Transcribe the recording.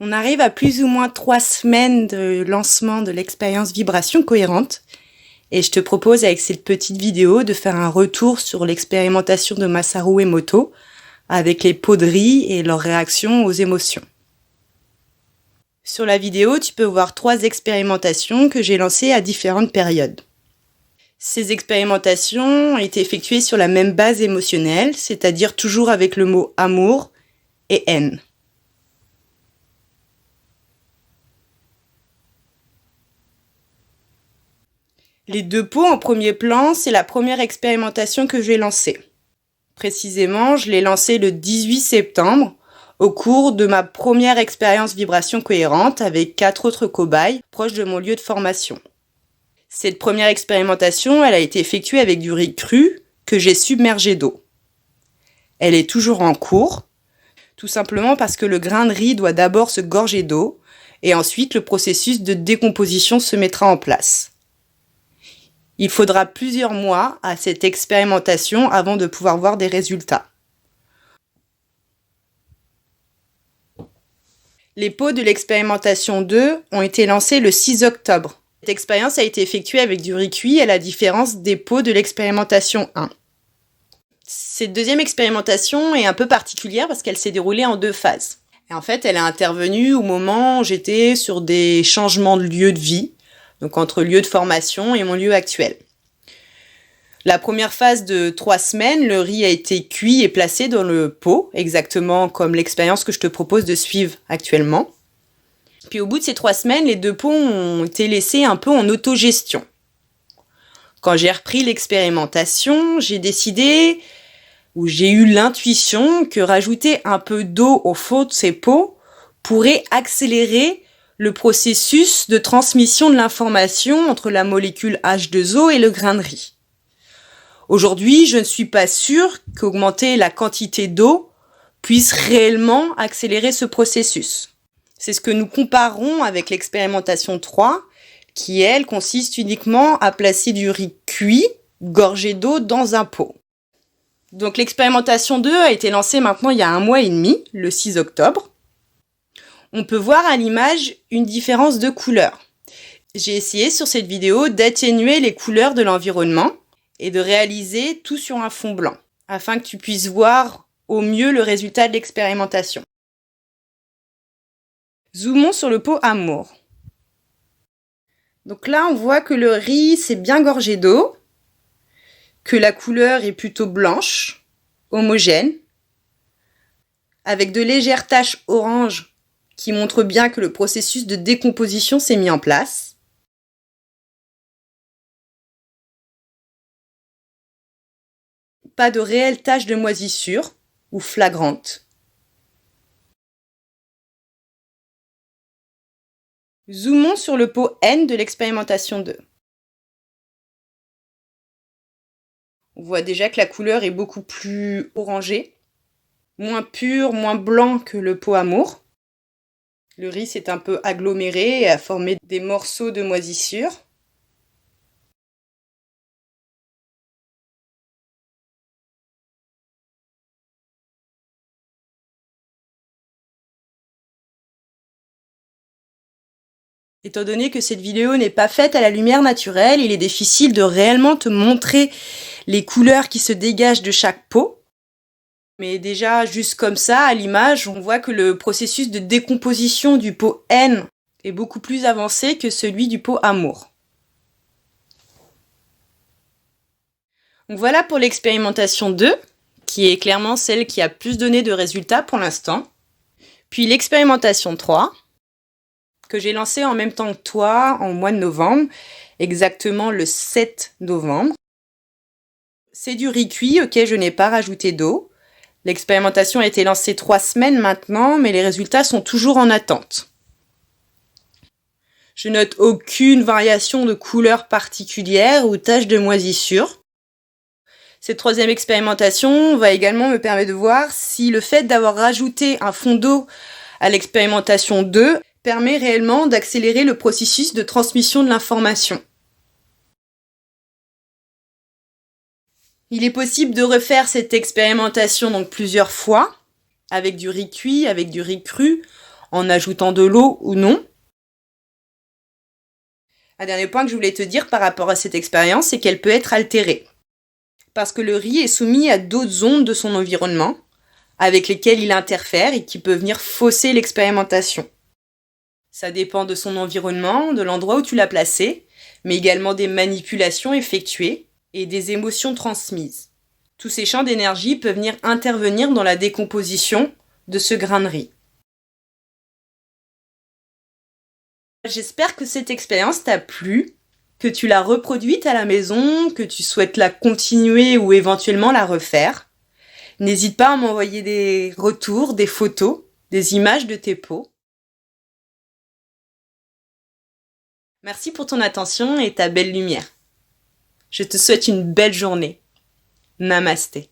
On arrive à plus ou moins 3 semaines de lancement de l'expérience vibration cohérente et je te propose avec cette petite vidéo de faire un retour sur l'expérimentation de Masaru Emoto avec les pots de riz et leur réaction aux émotions. Sur la vidéo, tu peux voir 3 expérimentations que j'ai lancées à différentes périodes. Ces expérimentations ont été effectuées sur la même base émotionnelle, c'est-à-dire toujours avec le mot amour et haine. Les 2 pots en premier plan, c'est la première expérimentation que j'ai lancée. Précisément, je l'ai lancée le 18 septembre, au cours de ma première expérience vibration cohérente avec 4 autres cobayes proches de mon lieu de formation. Cette première expérimentation, elle a été effectuée avec du riz cru que j'ai submergé d'eau. Elle est toujours en cours, tout simplement parce que le grain de riz doit d'abord se gorger d'eau et ensuite le processus de décomposition se mettra en place. Il faudra plusieurs mois à cette expérimentation avant de pouvoir voir des résultats. Les pots de l'expérimentation 2 ont été lancés le 6 octobre. Cette expérience a été effectuée avec du riz cuit à la différence des pots de l'expérimentation 1. Cette deuxième expérimentation est un peu particulière parce qu'elle s'est déroulée en 2 phases. Et en fait, elle est intervenue au moment où j'étais sur des changements de lieu de vie, donc entre lieu de formation et mon lieu actuel. La première phase de 3 semaines, le riz a été cuit et placé dans le pot, exactement comme l'expérience que je te propose de suivre actuellement. Puis au bout de ces 3 semaines, les 2 pots ont été laissés un peu en autogestion. Quand j'ai repris l'expérimentation, j'ai décidé, ou j'ai eu l'intuition, que rajouter un peu d'eau au fond de ces pots pourrait accélérer le processus de transmission de l'information entre la molécule H2O et le grain de riz. Aujourd'hui, je ne suis pas sûre qu'augmenter la quantité d'eau puisse réellement accélérer ce processus. C'est ce que nous comparons avec l'expérimentation 3, qui, elle, consiste uniquement à placer du riz cuit, gorgé d'eau, dans un pot. Donc l'expérimentation 2 a été lancée maintenant il y a 1 mois et demi, le 6 octobre. On peut voir à l'image une différence de couleur. J'ai essayé sur cette vidéo d'atténuer les couleurs de l'environnement et de réaliser tout sur un fond blanc, afin que tu puisses voir au mieux le résultat de l'expérimentation. Zoomons sur le pot amour. Donc là, on voit que le riz s'est bien gorgé d'eau, que la couleur est plutôt blanche, homogène, avec de légères taches orange qui montrent bien que le processus de décomposition s'est mis en place. Pas de réelles taches de moisissure ou flagrantes. Zoomons sur le pot N de l'expérimentation 2. On voit déjà que la couleur est beaucoup plus orangée, moins pur, moins blanc que le pot amour. Le riz s'est un peu aggloméré et a formé des morceaux de moisissure. Étant donné que cette vidéo n'est pas faite à la lumière naturelle, il est difficile de réellement te montrer les couleurs qui se dégagent de chaque pot. Mais déjà, juste comme ça, à l'image, on voit que le processus de décomposition du pot N est beaucoup plus avancé que celui du pot amour. Donc voilà pour l'expérimentation 2, qui est clairement celle qui a plus donné de résultats pour l'instant. Puis l'expérimentation 3, que j'ai lancée en même temps que toi en mois de novembre, exactement le 7 novembre. C'est du riz cuit auquel je n'ai pas rajouté d'eau. L'expérimentation a été lancée 3 semaines maintenant, mais les résultats sont toujours en attente. Je note aucune variation de couleur particulière ou tache de moisissure. Cette 3e expérimentation va également me permettre de voir si le fait d'avoir rajouté un fond d'eau à l'expérimentation 2 permet réellement d'accélérer le processus de transmission de l'information. Il est possible de refaire cette expérimentation donc plusieurs fois, avec du riz cuit, avec du riz cru, en ajoutant de l'eau ou non. Un dernier point que je voulais te dire par rapport à cette expérience, c'est qu'elle peut être altérée. Parce que le riz est soumis à d'autres ondes de son environnement, avec lesquelles il interfère et qui peuvent venir fausser l'expérimentation. Ça dépend de son environnement, de l'endroit où tu l'as placé, mais également des manipulations effectuées et des émotions transmises. Tous ces champs d'énergie peuvent venir intervenir dans la décomposition de ce grain de riz. J'espère que cette expérience t'a plu, que tu l'as reproduite à la maison, que tu souhaites la continuer ou éventuellement la refaire. N'hésite pas à m'envoyer des retours, des photos, des images de tes pots. Merci pour ton attention et ta belle lumière. Je te souhaite une belle journée. Namasté.